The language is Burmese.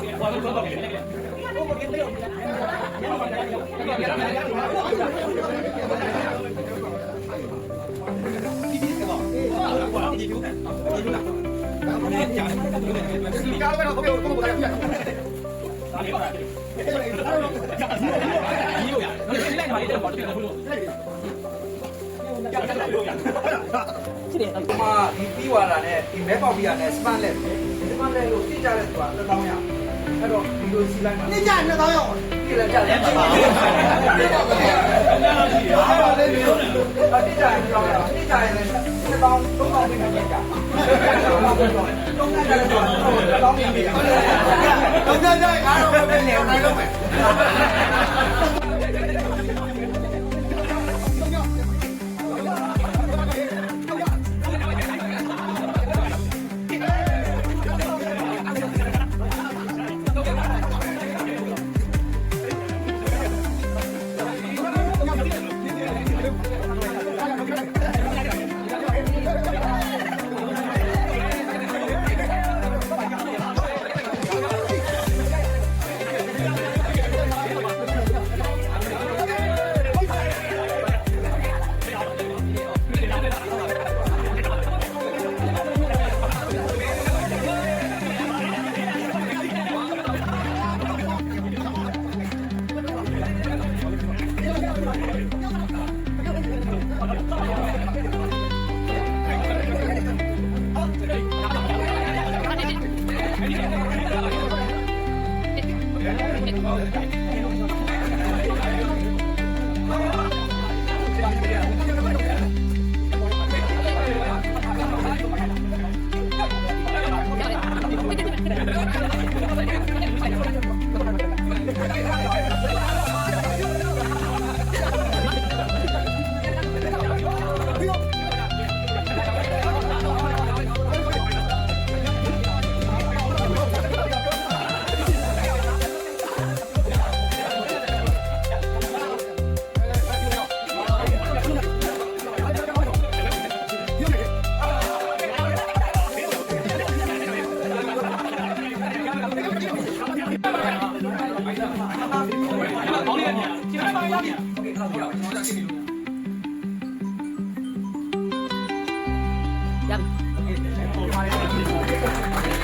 ပြီးသွားတာနဲ့ဒီမဲပေါက်ပြရနဲ့စပန်လက်လို့သိကြတဲ့သူက1000ရအဲ့တော့ဒီလိုစီလိုက်မှာသိကြ2000ရပြည့်လည်းကြတယ်ပါပါသိကြရင်တော့သိကြရင်3000 3000ပြင်နေကြတာတော့ကြတယ်တော့1000ပြင်နေတော့ကြတယ်ငါတို့ပဲနေအောင်နိုင်လို့မယ်Yum.